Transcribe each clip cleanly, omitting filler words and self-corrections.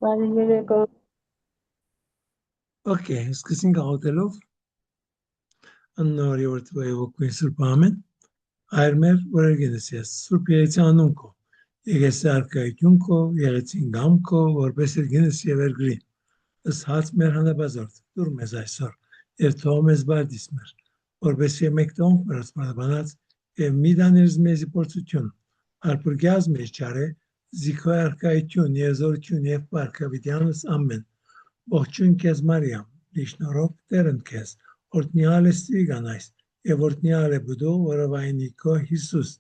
Բարի երեկո։ Okay, սկսենք աղոթելով աննորի օրդվայի ոգին Սուրբ Ամեն այրմեր որերգենս ես Սուրբ Երեցի անուն քո եկես արկայություն քո եղեցին գամ քո որպես երգենս եւ երգրի ըստ հաց մեր հանրաբազորդ դուր մեզ այսօր եւ թող մեզ բարդիս մեր որպես մեկ տոնք մեր ասպարբանած եւ մի դաներս մեզի փորձություն արփուրգյազ մեզ ճարե զիքո արկայություն եւ զորություն եւ պարկավիդյանս ամեն Ողջույն քեզ Մարիամ, Իշնորոք Տերն քեզ, օրտնյալ ես Տիգանայս, եւ օրտնյալ է բուդո որովայնի քո Հիսուս,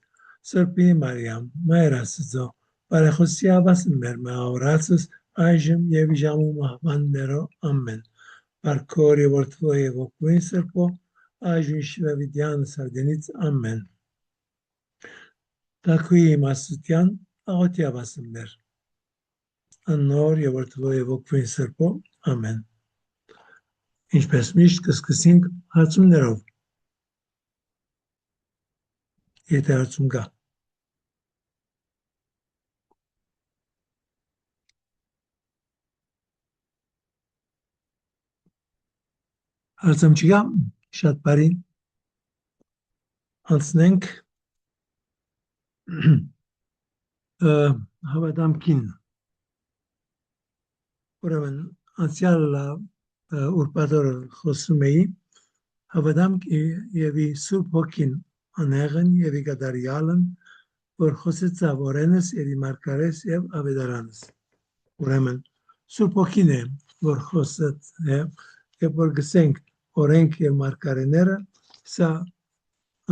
Սրբի Մարիամ, Մայր Աստծո, բարեխոսի ավասն մեր մահորացս այժմ եւ ժամու մահվաններո ամեն։ Բարքոր եւ օրթվո եւ ոգույն Սրբո, այժմ շվավիդյան սարդենից ամեն։ Տակուի մասության աղոթի ավասն մեր։ Աննոր եւ օրթվո եւ ոգույն Սրբո, ամեն։ Ինչպես միշտ կսկսենք հարցումներով։ Եթե հարցում կա։ Հարցում չկա, շատ բարի։ Անցնենք հավատամքին։ Ուրեմն անցյալ ուրբաթօրը խոսում էի հավատամք եւ Սուրբ Հոգին անեղն եւ գդարյալն որ խոսեցավ օրենս եւ մարգարես եւ ավետարանս ուրեմն Սուրբ Հոգին է որ խոսեց եւ որ գսենք օրենք եւ մարգարեները սա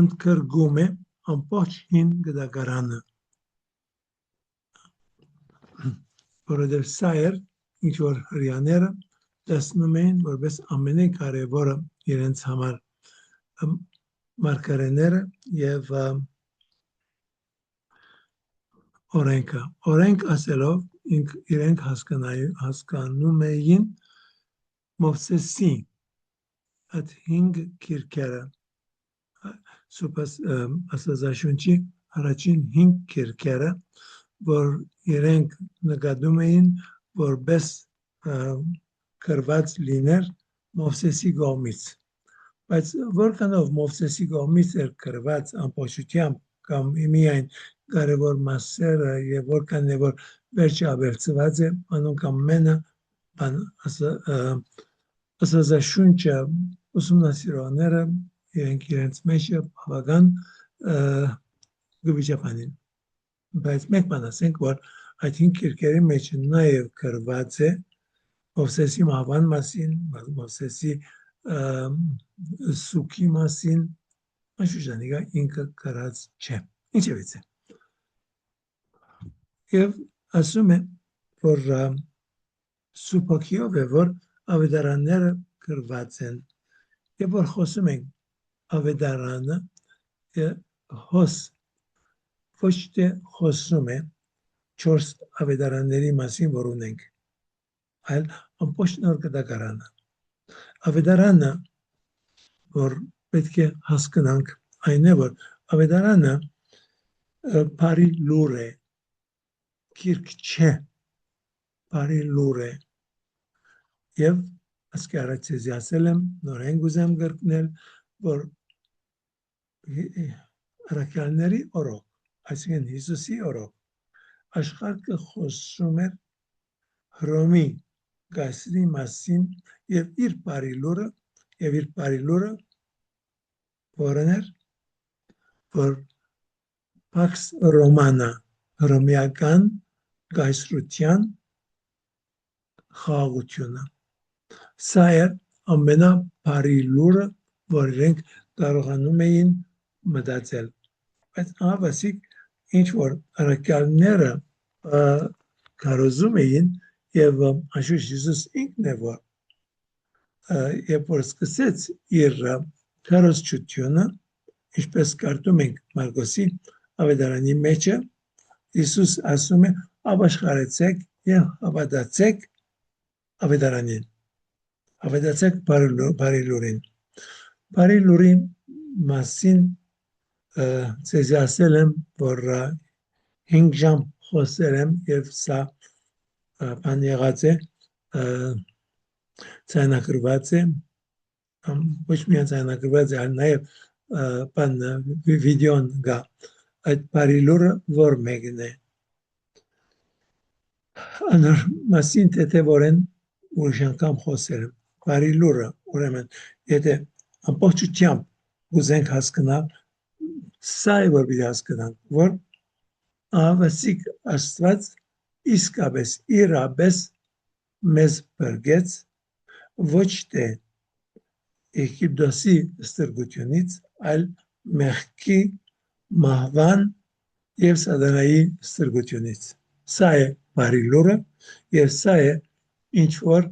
ընդգրկում է ամբողջ հին գդակարանը որովհետեւ սա էր ինչ որ հрьяաները տեսնում էին որպես ամենակարևորը իրենց համար մարգարեները եւ օրենք ասելով իրենք հասկանում էին Մովսեսի այդ 5 քիրքերը Սուրբ Աստվածաշունչի առաջին 5 քիրքերը որ իրենք նկատում էին որպես կրված լիներ Մովսեսի կողմից բայց որքանով Մովսեսի կողմից էր կրված ամբողջությամբ կամ միայն կարևոր մասերը եւ որքան է որ վերջաբերծված է անոնք ամենը Աստվածաշունչը ուսումնասիրողները իրենց մեջ բավական գվիճապանին բայց մեկ բան ասենք որ այդ 5 քիրքերի մեջ նաև գրված է Մովսեսի մահվան մասին, Մովսեսի սուքի մասին, մաշուժանիգա ինքը գրած չէ։ Ինչևից է։ Եվ ասում է, որ Սուրբ Հոգիով է, որ ավետարանները գրված են։ Եվ որ խոսում ենք ավետարանը, ոչ թե խոսում է 4 ավետարանների մասին, որ ունենք, այլ ամբողջ նոր գդակարանը։ Ավետարանը, որ պետք է հասկանանք, այն է, որ ավետարանը բարի լուր է, քիրք չէ, բարի լուր է։ Եվ ասկի առաջ ես ասել եմ, նորեն գուզեմ գրկնել, որ առաքյալների օրոք, այսինքն Հիսուսի օրոք, աշխարհը խոսում էր Հռոմի կայսրի մասին եւ իր բարի լուրը որն էր որ Pax Romana հռոմեական կայսրության խաղաղությունը սա էր ամենաբարի լուրը որ իրենք կարողանում էին մտածել բայց ավասիկ ինչ որ առաքյալները կարոզում էին եւ Աշուշ Հիսուս ինքն է որ երբ որ սկսեց իր քարոզչությունը ինչպես կարդում ենք Մարգոսի ավետարանի մեջը Հիսուս ասում է ապաշխարեցեք եւ հավատացեք ավետարանին հավատացեք բարի լուրին բարի լուրի մասին ցեզ ասել եմ որ 5 ժամ խոսել եմ եւ սա բան եղած է ցայնակրված է ոչ միայն ցայնակրված է, այլ նաև բան վիդեոն գա այդ բարի լուրը որ մեկն է անոր մասին թեթևորեն ուրիշ անգամ խոսել բարի լուրը ուրեմն եթե ամբողջությամբ ուզենք հասկանալ սա է որ պիտի հասկանանք որ ավասիկ Աստված իսկապես իրապես մեզ բրգեց ոչ թե Եգիպտոսի ստրգությունից, այլ մեղքի մահվան եւ սատանայի ստրգությունից։ Սա է բարի լուրը եւ սա է ինչ որ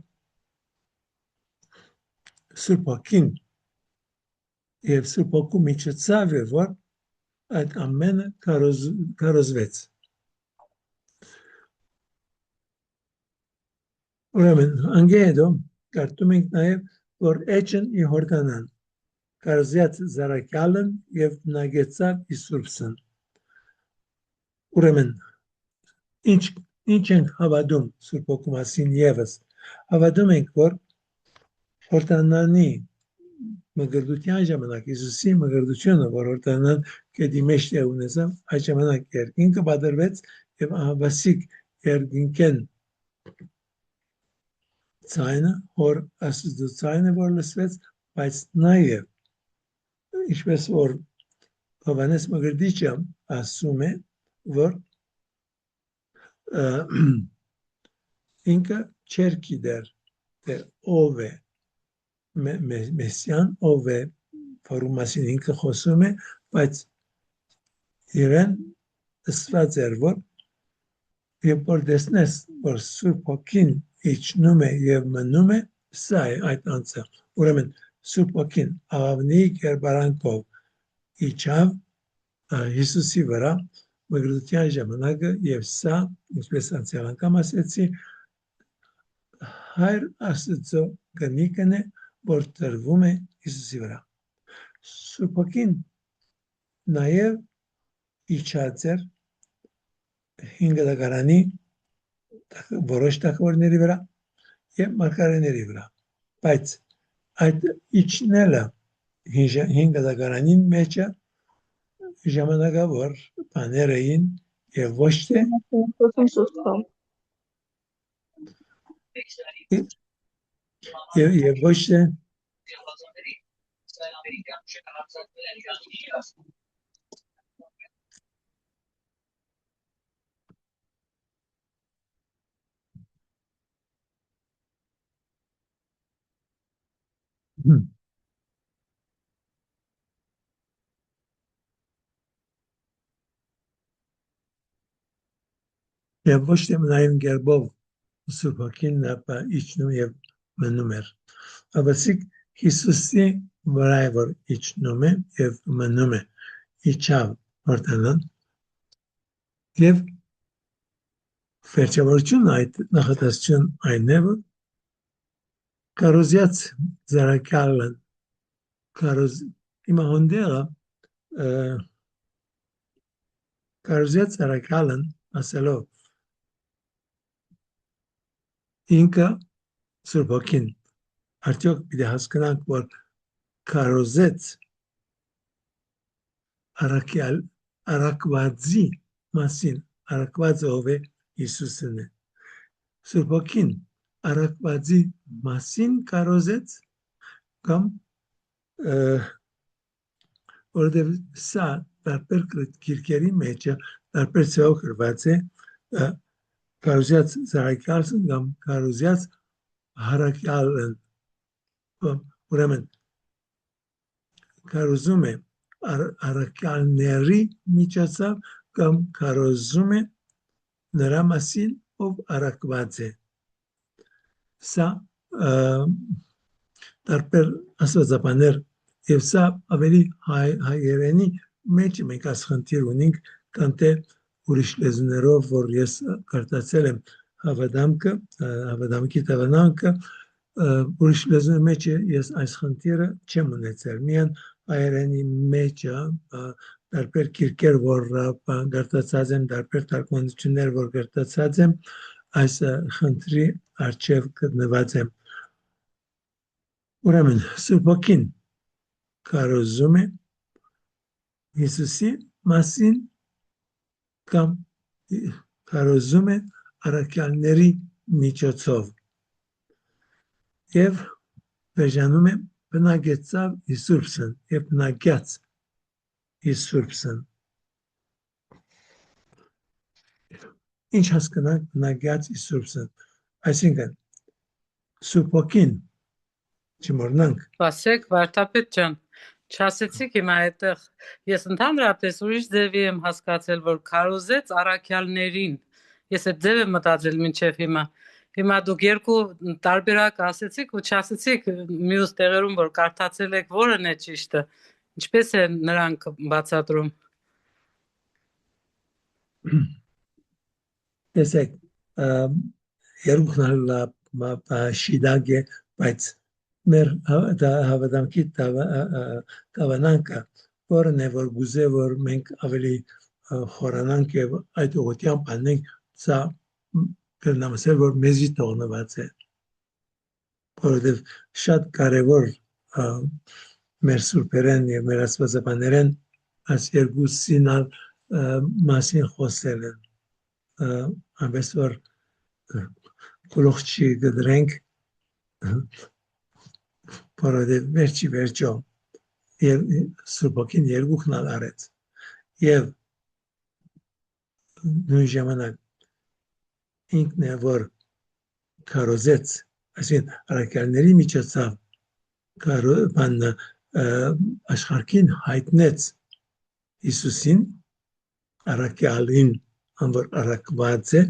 Սուրբ Հոգին եւ Սուրբ Հոգու միջոցով է որ այդ ամենը կարոզվեց։ Ուրեմն անգեդո կարդում ենք նաեւ որ էջն ի հորդանան կարզյաց զարակյալն եւ նագեցավ ի Սուրբսն ուրեմն ինչ ենք հավատում Սուրբ Հոգու մասին եւս հավատում ենք որ հորդանանի մգրդության ժամանակ Հիսուսի մգրդությունը որ հորդանան կետի մեջ է ունեցավ այդ ժամանակ երկինքը բادرվեց եւ ահավասիկ երկինքեն ցայնը որ աստուծայինը որ լսվեց բայց նաեւ ինչպես որ Հովանես Մգրդիչը ասում է որ ինքը չեր գիտեր թե ով է Մեսիան ով է որի մասին ինքը խոսում է բայց իրեն ըսված էր որ երբ որ տեսնես որ Սուրբ Հոգին իջնում է եւ մնում է սա է այդ անձը ուրեմն Սուրբ Հոգին աղավնի կերպարանքով իջավ Հիսուսի վրա մգրդության ժամանակը եւ սա ինչպես անցյալ անգամ ասեցի հայր Աստծո գնիկն է որ տրվում է Հիսուսի վրա Սուրբ Հոգին նաեւ իջած էր հինգդագարանի որոշ թագավորների վրա եւ մարգարեների վրա բայց այդ իջնելը հինգդագարանին մեջը ժամանակավոր բաներ էին եւ ոչ թե եւ ոչ թե եւ ոչ թե մնային գերբով Սուրբ Հոգին իջնում եւ մնում էր ավասիկ Հիսուսի վրա որ իջնում է եւ մնում է իջավ հորդանան եւ վերջավորությունը այդ նախատեսություն այն է որ կարոզյաց զարակալն կարոզ հիմա հոնդերը կարոզյաց զարակալն ասելով ինքը Սուրբ Հոգին արդյոք պիտի հասկանանք որ կարոզեց արակվածի մասին արակվածը ով է Հիսուսն է Սուրբ Հոգին արակվածի մասին կարոզեց կամ որովհետև սա տարբեր գիրքերի մեջ տարբեր ցեով գրված է կարոզյաց զարակյալն կամ կարոզյաց հարակյալն ուրեմն կարոզում է արակյալների միջոցով կամ կարոզում է նրա մասին ով արակված է սա տարբեր աստվածաբաններ եւ սա ավելի հայերենի մեջ մենք ասխնդիր ունենք քան թե ուրիշ լեզուներով որ ես կարդացել եմ հավատամքի տավանանքը ուրիշ լեզու մեջ ես այս խնդիրը չեմ ունեցել միայն հայերենի մեջ տարբեր գիրքեր որ կարդացած եմ տարբեր թարգմանություններ որ կարդացած եմ այս խնդրի առջև գտնված եմ։ Ուրեմն Սուրբ Հոգին կարոզում է Հիսուսի մասին կամ կարոզում է առաքյալների միջոցով եւ բաժանում է բնագեցավ Իսուրբսն եւ բնագյաց Իսուրբսն։ Ինչ հասկանանք բնագյաց Իսուրբսն, այսինքն Սուրբ Հոգին չմոռնանք։ Ասեք վարդապետ ջան, չասեցիք հիմա այդտեղ ես ընդհանրապես ուրիշ ձևի եմ հասկացել, որ քարոզեց առաքյալներին։ Ես այդ ձև եմ մտածել մինչև հիմա։ Հիմա դուք երկու տարբերակ ասեցիք ու չասեցիք մյուս տեղերում, որ կարդացել եք, որն է ճիշտը։ Ինչպես են նրանք բացատրում։ Տեսեք, երկուքն շիդագ է, բայց մեր հավատամքի տավանանքը, որն է, որ գուզե, որ մենք ավելի խորանանք եւ այդ ուղղությամբ անենք, սա կրնամասել, որ մեզի թողնված է, որովհետև շատ կարևոր մեր սուրբերեն եւ մեր աստվածաբաներեն այս երկուսին մասին խոսել են, այնպես որ գլուխ չի գդրենք, որովհետև վերջի վերջո Սուրբ Հոգին երկուքն արեց եւ նույն ժամանակ ինքն է, որ քարոզեց, այսինքն առաքյալների միջոցով աշխարհին հայտնեց Հիսուսին, առաքյալին, որ առաքված է,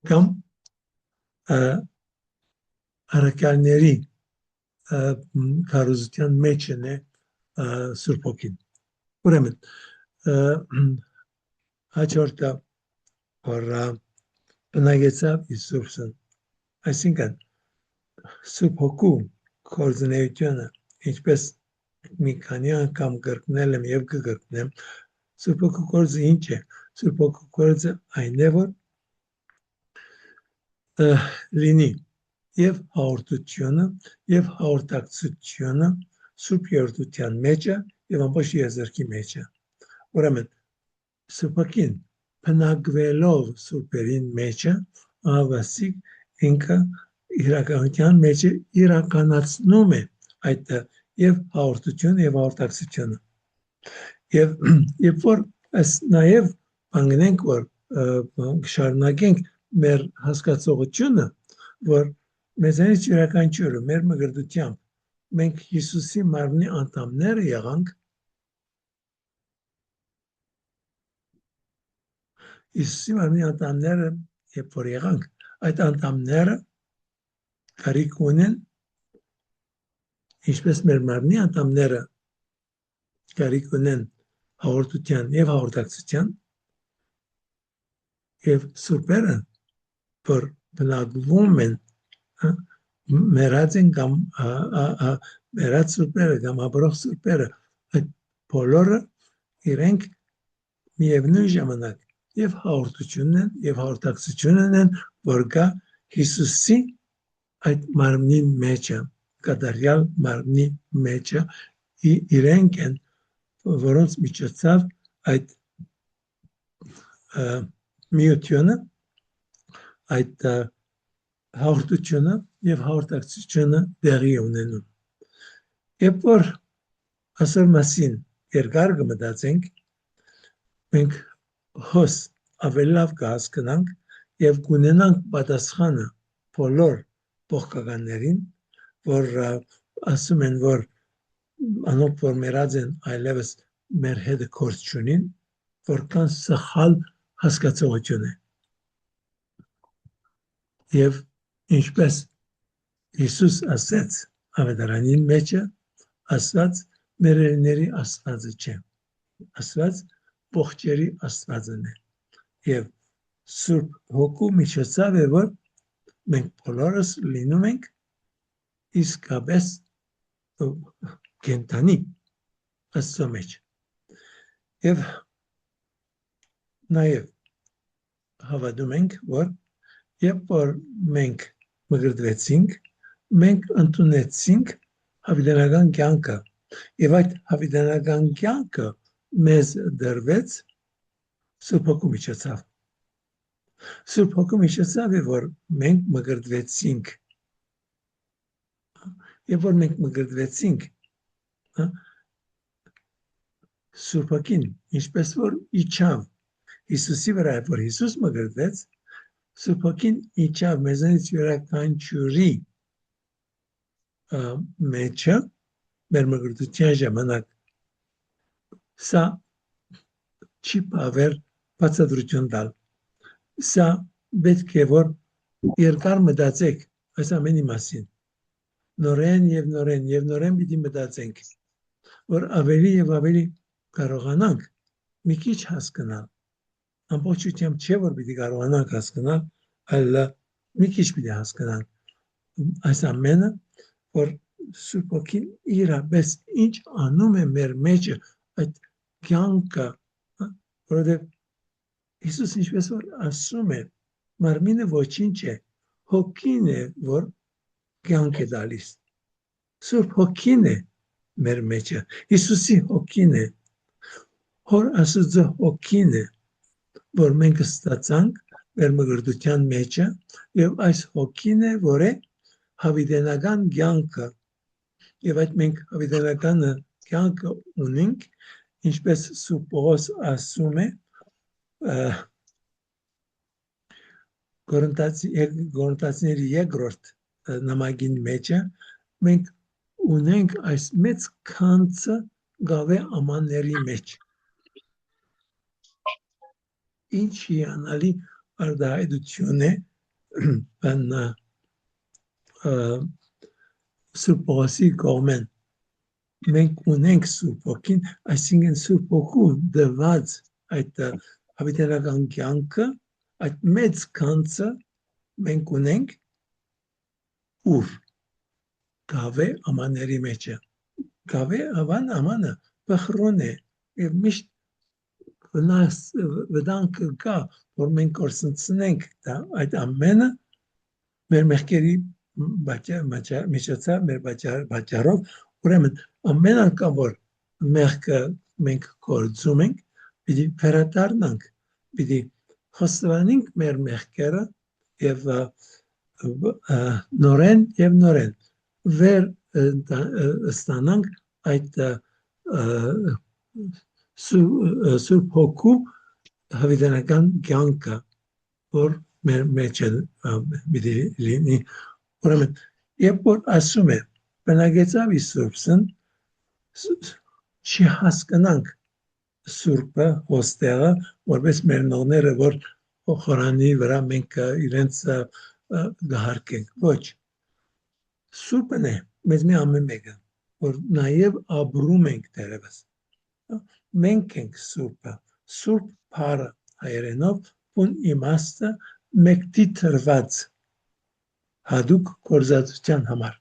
կամ առաքյալների քարոզության մեջն է Սուրբ Հոգին։ Ուրեմն հաջորդը որ բնագեցավ Իսուրբսն, այսինքն Սուրբ Հոգու գործունեությունը, ինչպես մի քանի անգամ կրկնել եմ եւ կկրկնեմ, Սուրբ Հոգու գործը ինչ է։ Սուրբ Հոգու գործը այն է, որ լինի եւ հաղորդությունը եւ հաղորդակցությունը Սուրբ Երդության մեջը եւ ամբողջ եզրքի մեջը։ Ուրեմն Սուրբ Հոգին բնակվելով սուրբերին մեջը, ավասիկ ինքը իրականության մեջը իրականացնում է այդ եւ հաղորդությունը եւ հաղորդակցությունը։ Եվ երբ որ նաեւ անգնենք, որ շարունակենք մեր հասկացողությունը, որ մեզանից յուրաքանչյուրը մեր մգրդությամբ մենք Հիսուսի մարմնի անդամները եղանք, Հիսուսի մարմնի անդամները, երբ որ եղանք, այդ անդամները կարիք ունեն, ինչպես մեր մարմնի անդամները կարիք ունեն հաղորդության եւ հաղորդակցության, եւ սուրբերը, որ բնակվում են, մեռած են կամ մեռած սուրբերը կամ ապրող սուրբերը, այդ բոլորը իրենք միևնույն ժամանակ եւ հաղորդությունն են եւ հաղորդակցությունն են, որ կա Հիսուսի այդ մարմնի մեջը, կատարյալ մարմնի մեջը, իրենք են, որոնց միջոցով այդ միությունը, այդ հաղորդությունը եւ հաղորդակցությունը տեղի ունենում։ Երբ որ այսօր մասին երկար կմտածենք, մենք հոս ավելի լավ կհասկանանք եւ կունենանք պատասխանը բոլոր փոխկականներին, որ ասում են, որ անոնք որ մեռած են այլևս մեր հետ գործ չունին, որքան սխալ հասկացողություն է։ Եվ ինչպես Հիսուս ասաց ավետարանին մեջը, ասված մերերների աստվածը չէ, ասված ողջերի աստվածն է։ Եվ Սուրբ Հոգու միջոցով է, որ մենք բոլորս լինում ենք իսկապես կենտանի Աստծո մեջ։ Եվ նաև հավատում ենք, որ երբ որ մենք մգրտվեցինք, մենք ընդունեցինք հավիտենական կյանքը, եւ այդ հավիտենական կյանքը մեզ դրվեց Սուրբ Հոգու միջոցով։ Սուրբ Հոգու միջոցով է, որ մենք մգրտվեցինք։ Երբ որ մենք մգրտվեցինք, Սուրբ Հոգին, ինչպես որ իջավ Հիսուսի վրա, որ Հիսուս մգրտվեց, Սուրբ Հոգին իջավ մեզանից յուրաքանչյուրի մեջը մեր մգրտության ժամանակ։ Սա չի բավեր բացատրություն տալ։ Սա պետք է որ երկար մտածեք այս ամենի մասին։ Նորեն եւ նորեն պիտի մտածենք, որ ավելի եւ ավելի կարողանանք մի քիչ հասկանալ։ Ամբողջությամբ չէ որ պիտի կարողանանք հասկանալ, այլ մի քիչ պիտի հասկանանք այս ամենը, որ Սուրբ Հոգին իրապես ինչ անում է մեր մեջը այդ կյանքը, որովհետև Հիսուս ինչպես որ ասում է, մարմինը ոչինչ է, հոգին է, որ կյանք է տալիս։ Սուրբ Հոգին է մեր մեջը, Հիսուսի հոգին է, Հոր Աստծո հոգին է, որ մենք ստացանք մեր մգրտության մեջը, եւ այս հոգին է, որ է հավիտենական կյանքը, եւ այդ մենք հավիտենական կյանքը ունենք, ինչպես Սուրբ Պողոս ասում է Կորինթացիների երկրորդ նամակին մեջը, մենք ունենք այս մեծ քանցը գավե ամանների մեջ։ Ինչ հիանալի արտահայտություն է Սուրբ Պողոսի կողմեն։ Մենք ունենք Սուրբ Հոգին, այսինքն Սուրբ Հոգու դված այդ հավիտենական կյանքը, այդ մեծ քանցը մենք ունենք ուր գավե ամանների մեջը։ Գավե ամանը բխրուն է եւ միշտ վտանգը կա, որ մենք կորսնցնենք այդ ամենը մեր մեղքերի միջոցով, մեր պատճառով, ուրեմն ամեն անգամ որ մեղքը մենք կորցնում ենք, պիտի վերադառնանք, պիտի խոստովանենք մեր մեղքերը եւ նորեն վեր ստանանք այդ Սուրբ Հոգու հավիտենական կյանքը, որ մեր մեջ պիտի լինի։ Ուրեմն երբ որ ասում է բնագեցավ Սուրբսն, չի հասկանանք Սուրբը հոստեղը, որպես մեր նողները, որ խորանի վրա մենք իրենց գահարկենք։ Ոչ։ Սուրբն է մեզ մի ամեն մեկը, որ նաև ապրում ենք դերևս։ Մենք ենք Սուրբը, Սուրբ Փարը հայերենով, ուն իմաստը մեկտի թրված հադուկ կորզածության համար։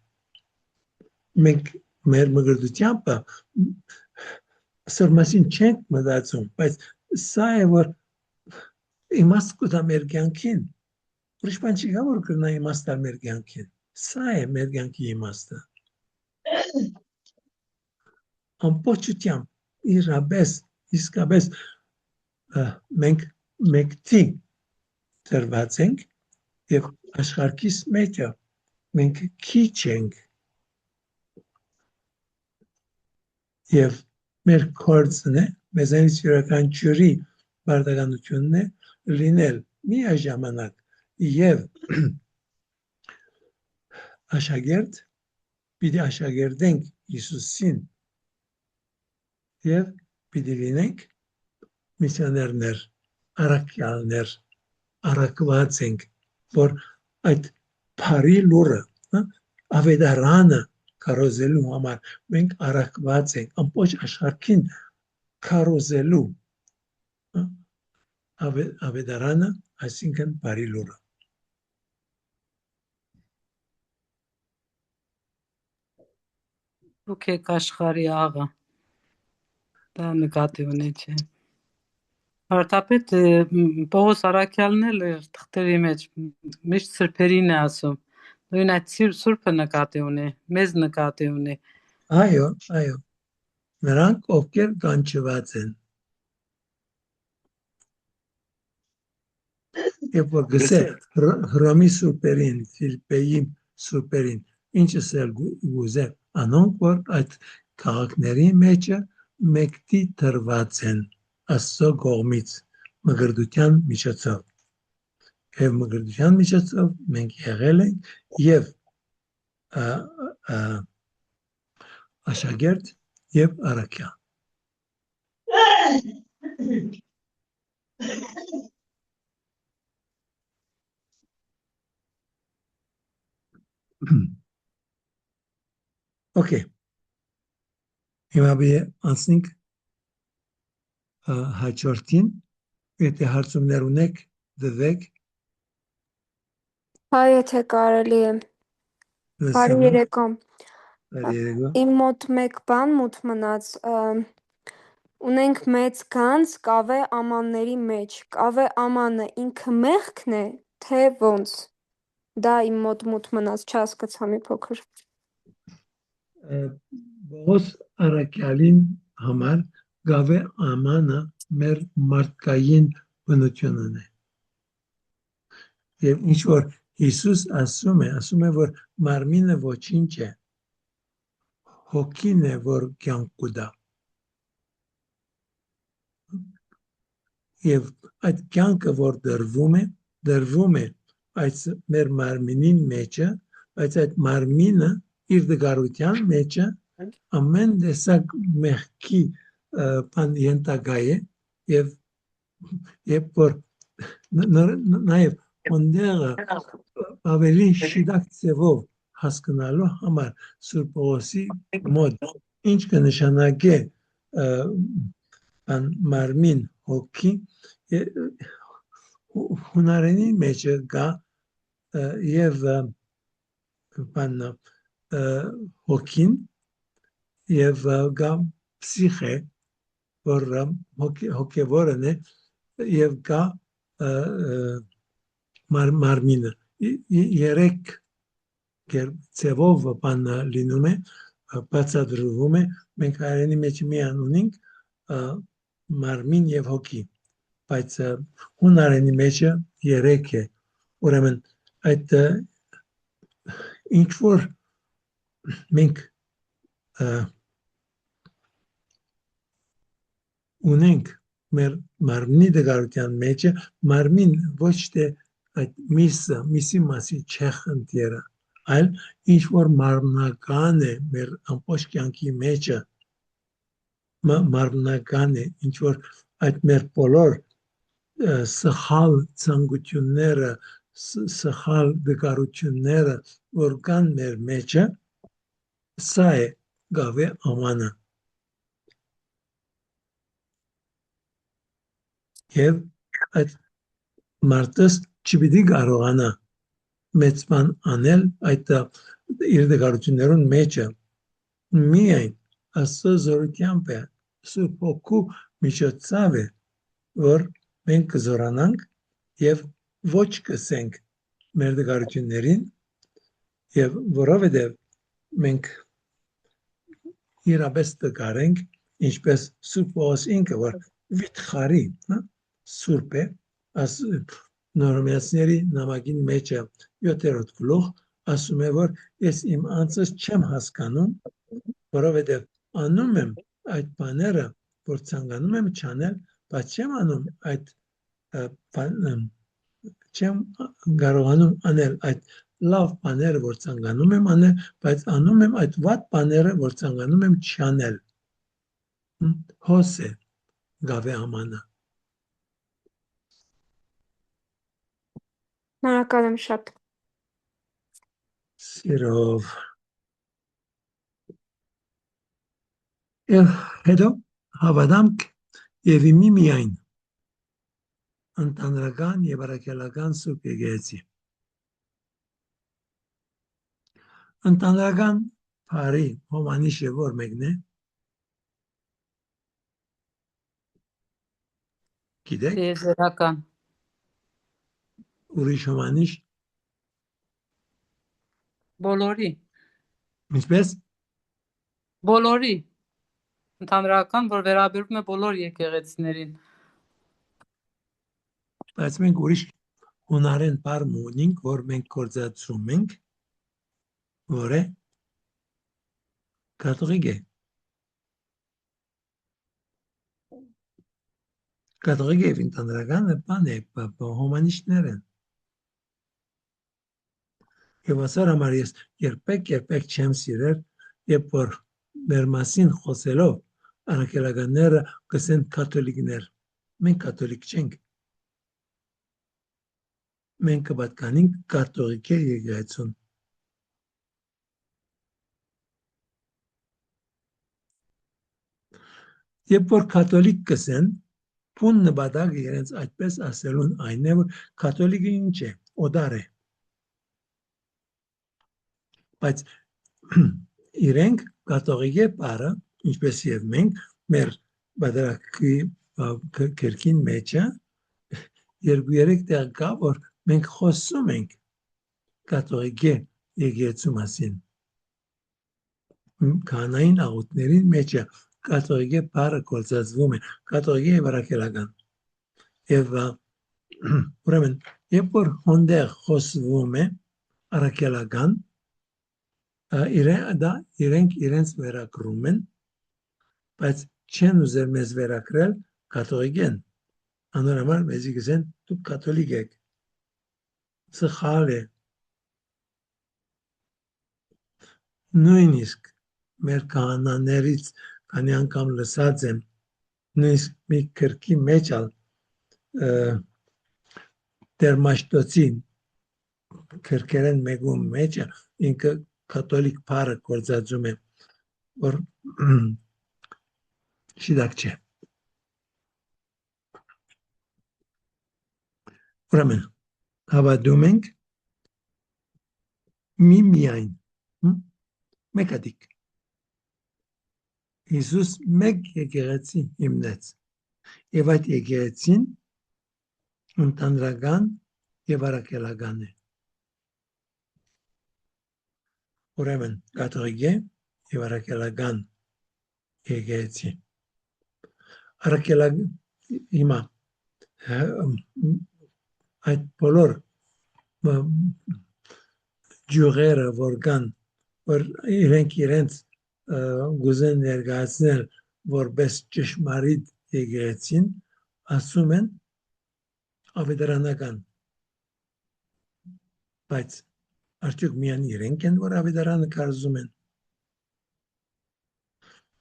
Մենք մեր մգրտությամբ սրմասին չենք մտածում, բայց սա է, որ իմաստ կուտա մեր կյանքին, ուրիշ բան չի գա, որ կրնա իմաստ տալ մեր կյանքին, սա է մեր կյանքի իմաստը։ Ամբողջությամբ իրապես, իսկապես մենք մեկտի տրված ենք եւ աշխարհքիս մեջը մենք քիչ ենք եւ մեր կորձն է, մեզանից յուրաքանչյուրի բարդականությունն է լինել միաժամանակ եւ աշակերտ, պիտի աշակերտենք Հիսուսին եւ պիտի լինենք միսիոներներ, առաքյալներ, առաքված ենք, որ այդ բարի լուրը, ավետարանը կարոզելու համար մենք առաքված ենք ամբողջ աշխարհին կարոզելու ավետարանը, այսինքն բարի լուրը։ Դուք եք աշխարհի աղը։ Դա նկատի ունի չէ։ Վարդապետ Պողոս Արաքյալն էլ իր թղթերի մեջ միշտ սրբերին է ասում։ Նույն այդ սուրբը նկատի ունի, մեզ նկատի ունի։ Այո, այո, նրանք ովքեր կանչված են։ Երբ որ գսե Հռոմի սուրբերին, Ֆիլիպպեի սուրբերին, ինչս էլ գուզե, անոնք որ այդ քաղաքների մեջը մեկտի դրված են Աստծո կողմից մգրդության միջոցով։ Եվ մգրդության միջոցով մենք եղել ենք եւ աշակերտ եւ առաքյալ։ Okay. Հիմա անցնենք հաջորդին, եթե հարցումներ ունեք, դվեք։ Հայ եթե կարելի է։ Բարի երեկո։ Իմ մոտ մեկ բան մութ մնաց, ունենք մեծ գանձ կավե ամանների մեջ, կավե ամանը ինքը մեղքն է, թե ոնց, դա իմ մոտ մութ մնաց, չհասկացա մի փոքր։ Պողոս Արաքյալին համար կավե ամանը մեր մարդկային բնությունն է։ Եվ ինչ որ Հիսուս ասում է, որ մարմինը ոչինչ է, հոգին է, որ կյանք կուտա։ Եվ այդ կյանքը, որ դրվում է այդ մեր մարմինին մեջը, բայց այդ մարմինը իր դգարության մեջը ամեն տեսակ մեղքի բան ենթակա է եւ որ նաեւ ոնդերը ավելի շիդակ ձևով հասկանալու համար Սուրբ Պողոսի մոտ ինչ կնշանակե մարմին հոգի հունարենի մեջ կա եւ բան հոգին եւ կա պսիխե որ հոգեվորն է եւ կա մարմինը երեք ձևով բան լինում է բացատրվում է մենք հայերենի մեջ միան ունենք մարմին եւ հոգի բայց հունարենի մեջ երեք է ուրեմն այդ ինչ որ մենք ունենք մեր մարմնի դգարության մեջ մարմին ոչ թե այդ միսի մասի չխնդիրը այլ ինչ որ մարմնական է մեր ամբողջ կյանքի մեջ մարմնական է ինչ որ այդ մեր բոլոր սխալ ցանկությունները սխալ դգարությունները որ կան մեր մեջ սա է գավե ամանը եւ այդ մարդս չպիտի կարողանա մեծ բան անել այդ իր դգարություններուն մեջը միայն Աստծո զորությամբ է Սուրբ Հոգու միջոցով է որ մենք կզորանանք եւ ոչ կսենք մեր դգարություններին եւ որովհետեւ մենք իրապես դգարենք ինչպես Սուրբ Պողոս ինքը որ վիթխարի Սուրբ է նորմիացների նամակին մեջ 7-րդ գլուխ ասում է որ ես իմ անձս չեմ հասկանում որովհետեւ անում եմ այդ բաները որ ցանկանում եմ չանել բայց չեմ անում այդ չեմ կարողանում անել այդ լավ բաները որ ցանկանում եմ անել բայց անում եմ այդ վատ բաները որ ցանկանում եմ չանել հոսե գավե ամանը Շնորհակալ եմ շատ Սիրով եւ հետո հավատամք եւ միայն ընտանեկան եւ առաքելական Սուրբ Եկեղեցի ընտանեկան բարի հոմանիշը որ մեկն է Գիտեք, Տիեզերական, ուրիշ հոմանիշ, բոլորի, ինչպես բոլորի, ընդհանրական, որ վերաբերում է բոլոր եկեղեցիներին։ բայց մենք ուրիշ հունարեն բառ ունենք, որ մենք գործածում ենք, որ է կաթողիկ է։ Կաթողիկ է ընդհանրականը բան է, հոմանիշներ են։ Եվ ասար համար ես երբեք չեմ սիրել, երբ որ մեր մասին խոսելով առաքելականները կսեն կաթոլիկներ։ Մենք կաթոլիկ չենք։ Մենք կպատկանենք կաթողիկ եկեղեցուն։ Երբ որ կաթոլիկ կսեն, փուն նպատակը իրենց այդպես ասելուն այն է, որ կաթոլիկը ինչ է, օդար է։ Բայց իրենք կաթողիկ է բառը, ինչպես եւ մենք, մեր բادرակի կերկին մեջը երկու-երեք տեղ կա, որ մենք խոսում ենք կաթողիկ եկեղեցու մասին։ Կանային աղոթներին մեջը կաթողիկ բառը գործածվում է, կաթողիկ եւ առաքելական։ Եվ ուրեմն, երբ որ հոնդեղ խոսվում է առաքելական, իրենք իրենց վերակրում են, բայց չեն ուզել մեզ վերակրել կաթողիկեն։ Անորոշ մեզի գսեն դուք կաթոլիկ եք։ Սխալ է։ Նույնիսկ մեր քահանաներից քանի անգամ լսած եմ, նույնիսկ մի քրքի մեջ ալ դերմաշտոցին քրքերեն մեգում մեջը ինքը կաթոլիկ բառը գործածում է, որ շիդակ չէ։ Ուրեմն, հավատում ենք միայն մեկադիկ։ Հիսուս մեկ եկեղեցի հիմնեց, եւ այդ եկեղեցին ընդհանրական եւ առաքելական է։ Ուրեմն, կաթողիկ է եւ առաքելական եկեղեցի։ Առաքելական հիմա այդ բոլոր ջուղերը որ կան, որ իրենց գուզեն ներկայացնել որպես ճշմարիտ եկեղեցին, ասում են ավետարանական։ Բայց արդյոք միայն իրենք են, որ ավետարանը կարծում են։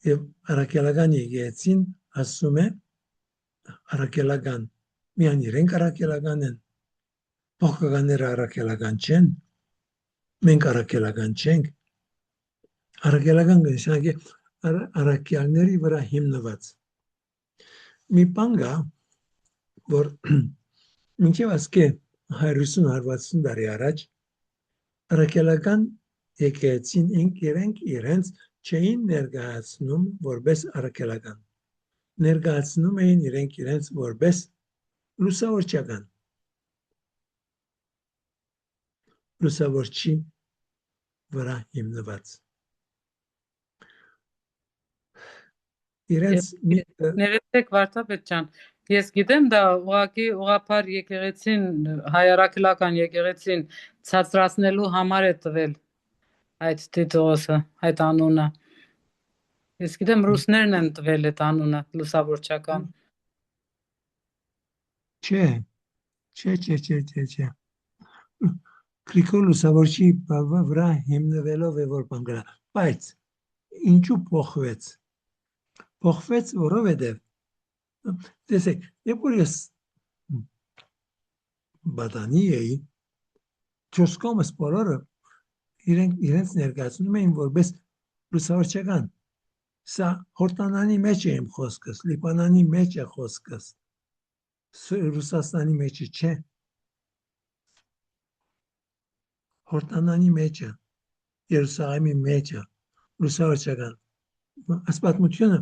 Եվ առաքելական եկեղեցին ասում է առաքելական, միայն իրենք առաքելական են։ Փոխականները առաքելական չեն, մենք առաքելական չենք։ Առաքելական կնշանակի առաքյալների վրա հիմնված։ Մի բան կա, որ մինչև ասկե 150-160 տարի առաջ առաքելական եկեղեցին իրենց չէին ներկայացնում որպես առաքելական։ Ներկայացնում էին իրենց որպես լուսավորչական։ Լուսավորչի վրա հիմնված։ Ներեցեք Վարդապետ ջան, ես գիտեմ դա ուղղակի ուղղափառ եկեղեցին, հայ առաքելական եկեղեցին ցածրացնելու համար է տվել այդ տիտղոսը, այդ անունը։ Ես գիտեմ ռուսներն են տվել այդ անունը լուսավորչական։ Չէ։ Գրիգոր լուսավորչի վրա հիմնվելով է որ բան կրա, բայց ինչու փոխվեց։ Փոխվեց, որովհետև տեսեք, երբ որ ես բադանի էի, չորս կողմս բոլորը իրենց ներկայացնում էին որպես լուսավորչական։ Սա Հորդանանի մեջ է իմ խոսքս, Լիբանանի մեջ է խոսքս, Ռուսաստանի մեջ չէ։ Հորդանանի մեջ է, Երուսաղեմի մեջ է, լուսավորչական։ Այս պատմությունը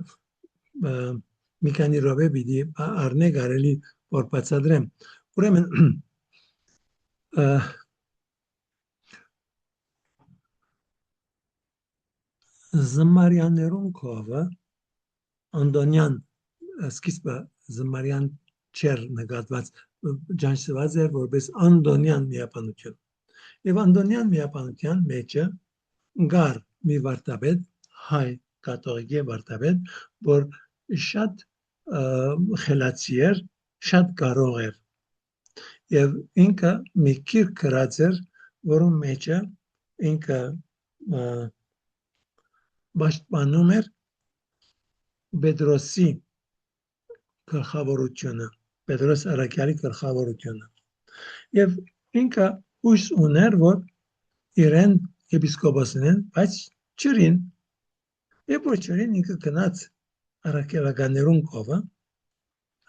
մի քանի րոպե պիտի առնեք արելի որ բացատրեմ ուրեմն զմարյաներուն կովը Անդոնյան սկիզբը զմարյան չեր նկատված ջանչված էր որպես Անդոնյան միապանություն եւ Անդոնյան միապանության մեջը գար մի վարտաբեդ հայ կաթողիկե վարտաբեդ որ շատ խելացի էր շատ կարող էր եւ ինքը մի քիրք գրած էր որում մեջը ինքը պաշտպանում էր Պետրոսի գլխավորությունը Պետրոս Արաքյալի գլխավորությունը եւ ինքը ուժ ուներ որ իրեն եպիսկոպոսն են բայց չրին եւ որ չրին ինքը գնաց Արաքելականներուն կովը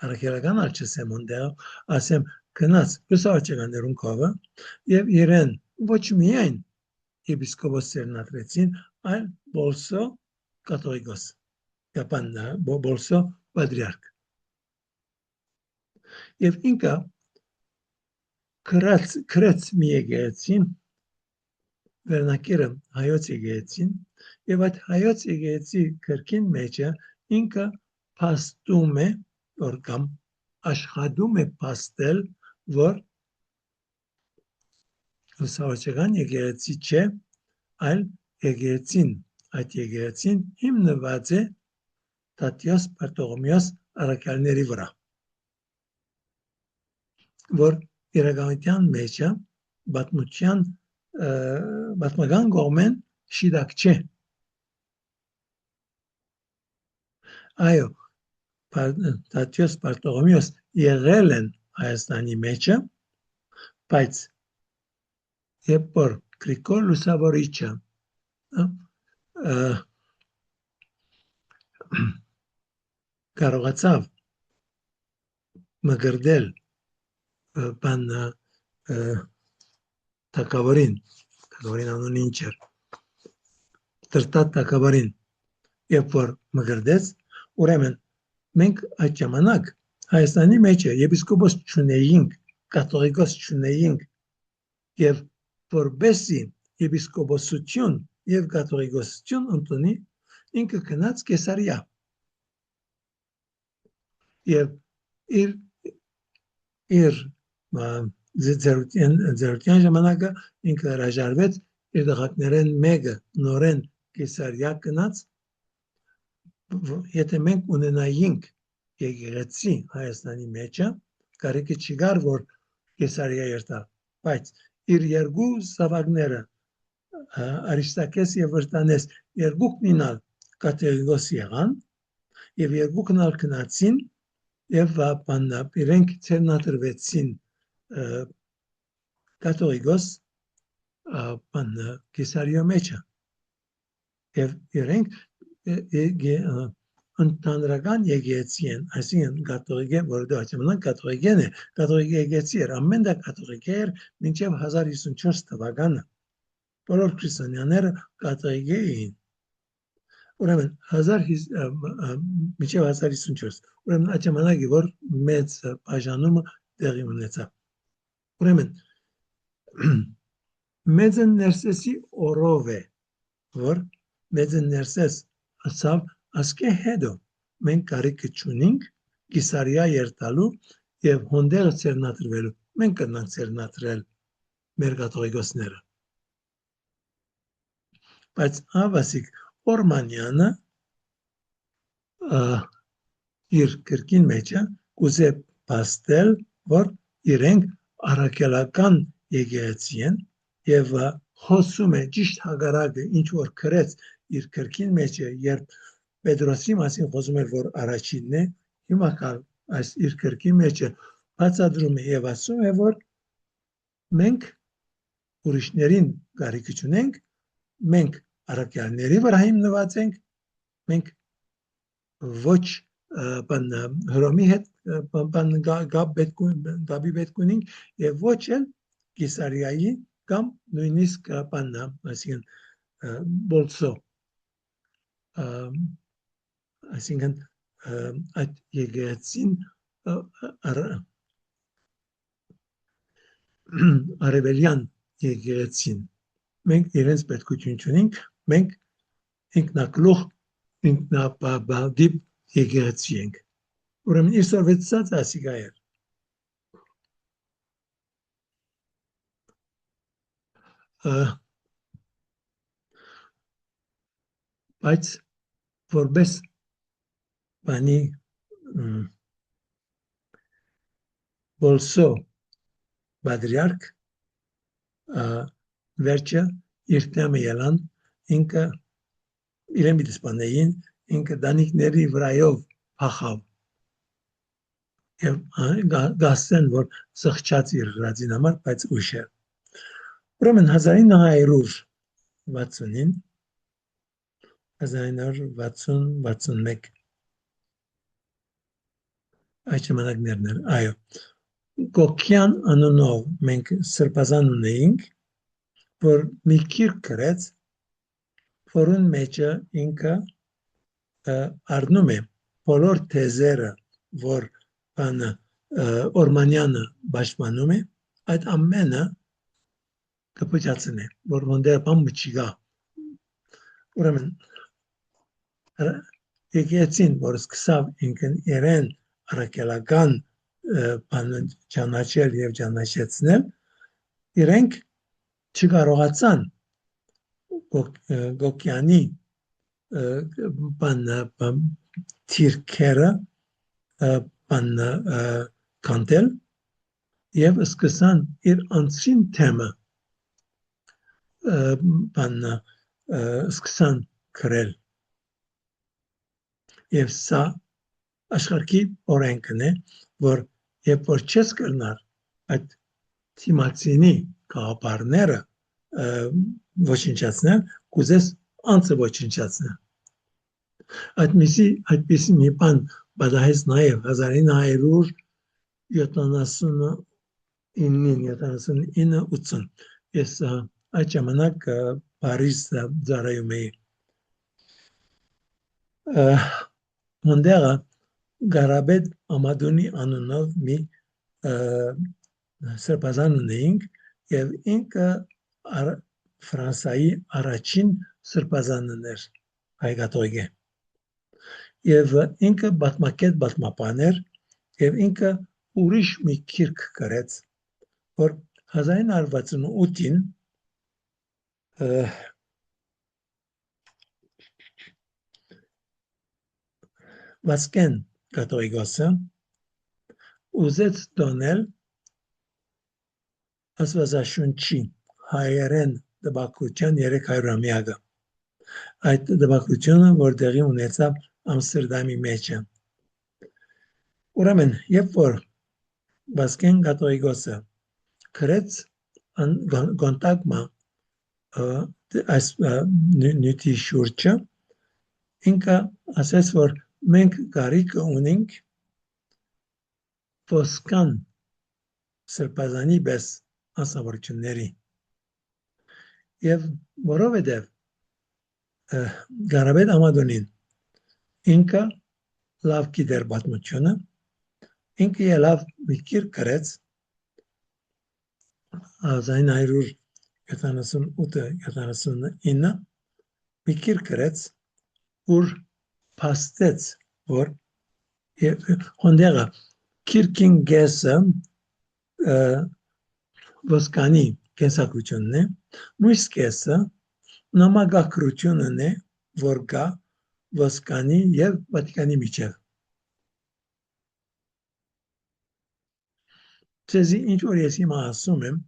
Արաքելական արչեսեմ ունդեղ ասեմ գնաց լուսավորչականներուն կովը եւ իրեն ոչ միայն եպիսկոպոս սերնադրեցին այլ բոլսո կաթողիկոս Կապաննա բոլսո պատրիարք եւ ինքը քրած մի եկեղեցին վերնակիրը հայոց եկեղեցին եւ այդ հայոց եկեղեցի քրքին մեջը ինքը փաստում է որ կամ աշխատում է փաստել որ լուսավորչական եկեղեցի չէ այլ եկեղեցին այդ եկեղեցին հիմնված է Տատիոս Պարտողոմեոս Արաքյալների վրա որ իրականության մեջը պատմական կողմեն շիդակ չէ այո Տատիոս Պարտողոմեոս եղել են Հայաստանի մեջը բայց երբ որ Գրիգոր Լուսավորիչը կարողացավ մգրդել բան թագավորին անունը ինչ էր Տրտատ թագավորին երբ որ մգրդեց ուրեմն մենք այդ ժամանակ Հայաստանի մեջ եպիսկոպոս չունեինք կաթողիկոս չունեինք եւ որբեսի եպիսկոպոսություն եւ կաթողիկոսություն ընդունի ինքը գնաց Կեսարիա եւ իր ձերության ժամանակը ինքը հրաժարվեց իր դղակներեն մեկը նորեն Կեսարիա գնաց եթե մենք ունենայինք եկեղեցի Հայաստանի մեջը կարիքը չկար որ Կեսարիա երթա բայց իր երկու զավակները Արիստակես եւ Վրտանես երկուքն ինալ կաթողիկոս եղան եւ երկուքն ալ գնացին եւ իրենք ցերնադրվեցին կաթողիկոս Կեսարիա մեջը եւ իրենք ընդհանրական եկեղեցի են այսինքն կաթողիկե որը ժամանակ կաթողիկեն է կաթողիկե եկեղեցի էր ամեն դա կաթողիկե էր մինչեւ 1054 թվականը բոլոր քրիստոնյաները կաթողիկե էին ուրեմն մինչեւ 1054 ուրեմն այդ ժամանակի որ մեծ բաժանումը տեղի ունեցավ ուրեմն մեծն ներսեսի օրով է որ մեծն ներսես ասավ ասկե հետո մենք կարիք չունենք Կեսարիա երթալու եւ հոնդերը ցերնադրվելու մենք կնանք ցերնադրել մեր կաթողիկոսները բայց ավասիկ Օրմանյանը իր կրկին մեջը կուզե փաստել որ իրենք առաքելական եկեղեցի են եւ խոսում է ճիշտ հակառակը ինչ որ քրեց իր կրկին մեջը երբ Պետրոսի մասին խոսում էր որ առաջինն է հիմա այս իր կրկին մեջը բացատրում է եւ ասում է որ մենք ուրիշներին կարիք չունենք մենք առաքյալների վրա հիմնված ենք մենք ոչ հրոմի հետ գաբի պետք ունենք եւ ոչ էլ Կեսարիայի կամ նույնիսկ այսինքն բոլսո այսինքն այդ եկեղեցին արևելյան եկեղեցին մենք իրենց պետքություն ունենք, մենք ինքնակլուխ ինքնաբադիպ եկեղեցի ենք։ Ուրեմն այսօր վեցած ասիկա էր։ Բայց որպես բանի բոլսո բադրիարք վերջը իր տեմը ելան ինքը իրեն միտսպանեին ինքը դանիքների վրայով փախավ եւ գասեն որ սխճած իր ռադին համար բայց ուշ է ուրեմն 1960-ին 1960-61 այդ ժամանակներն էր այո Գոքյան անունով մենք սրբազան ունեինք որ մի քիրք գրեց որուն մեջը ինքը առնում է բոլոր թեզերը որ բանը Օրմանյանը պաշտպանում է այդ ամենը կփոփոխացնի որ ոնդեր բան մչիգա ուրեմն եկեցին որ սկսավ ինքն իրեն առաքելական բանը ճանաչել եւ ճանաչեցնել իրենք չկարողացան Գոքյանի բանը թիրքերը բանը կանտել եւ սկսան իր անցին թեմը բանը սկսան գրել եւ սա աշխարհի օրենքն է որ երբ որ չես կրնար այդ թիմացինի կապարները ոչնչացնել կուզես անցը ոչնչացնել այդպիսի մի բան բադահես նաեւ 1979-80 ես այդ ժամանակ Փարիզ ծառայում էի Մոնդեգա Գարաբեդ Ամադոնի անունով մի սրբազան ունեինք եւ ինքը Ֆրանսայի առաջին սրբազանն էր հայկատոյգե եւ ինքը բատմապան էր եւ ինքը ուրիշ մի քիրք գրեց որ 1968-ին Վասկեն կաթողիկոսը ուզեց տոնել Աստվածաշունչի հայերեն տպագրության 300-ամյակը այդ տպագրությունը որ տեղի ունեցավ Ամստերդամի մեջ ուրեմն երբ որ Վասկեն կաթողիկոսը գրեց գոնտակմա այս նյութի շուրջը ինքը ասեց որ մենք կարիք ունենք ոսկան սրբազանի պես ասավորությունների եւ որովհետեւ Գարաբեդ Ամադոնին ինքը լավ գիտեր պատմությունը ինքը ելավ մի քիրք գրեց 1978-79 մի քիրք գրեց որ փաստեց որ հոնդեգա քիրքին գեսը ոսկանի կենսակրությունն է մյուս կեսը նամակագրությունն է որ կա ոսկանի եւ Վատիկանի միջև Ցեզի ինչ որ ես հիմա ասում եմ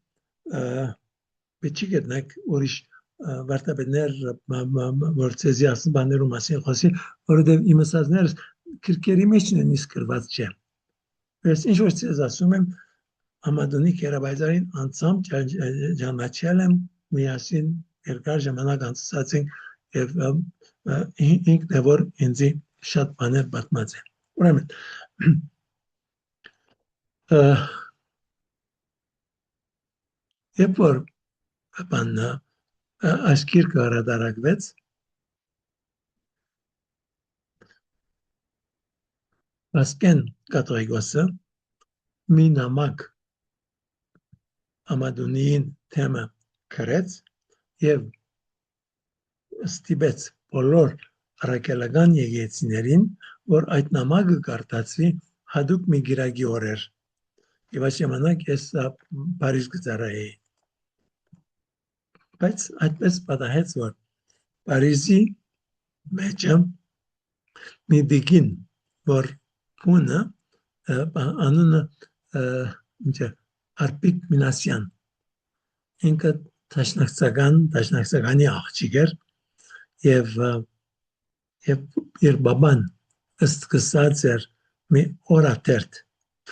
պետք է գտնեք ուրիշ վարտաբերներ որ ցեզի ասում բաներու մասին խոսի որովհետեւ իմ ասածներս քրկերի մեջ նույնիսկ գրված չէ ես ինչ որ ցեզ ասում եմ Ամադոնի Կերաբայձարին անցամ ճանաչել եմ միասին երկար ժամանակ անցած ենք եւ ինքն է որ ինձ շատ բաներ պատմած է ուրեմն երբ որ բանը այս քիրքը հրատարակվեց Վասկեն կաթողիկոսը մի նամակ Ամադունիին թեմը քրեց եւ ստիպեց բոլոր առաքելական եկեղեցիներին, որ այդ նամակը կարտացվի հadoop մի գիրագի օրեր։ Եվ այս ժամանակ ես Փարիզ գծարայի։ Բայց այդպես պատահեց, որ Փարիզի մեջը մի դիգին, որ փունը անունը Արպիկ Մինասյան, ինքը տաշնակցականի աղջիկ էր եւ իր բաբան սկսած էր մի օրաթերթ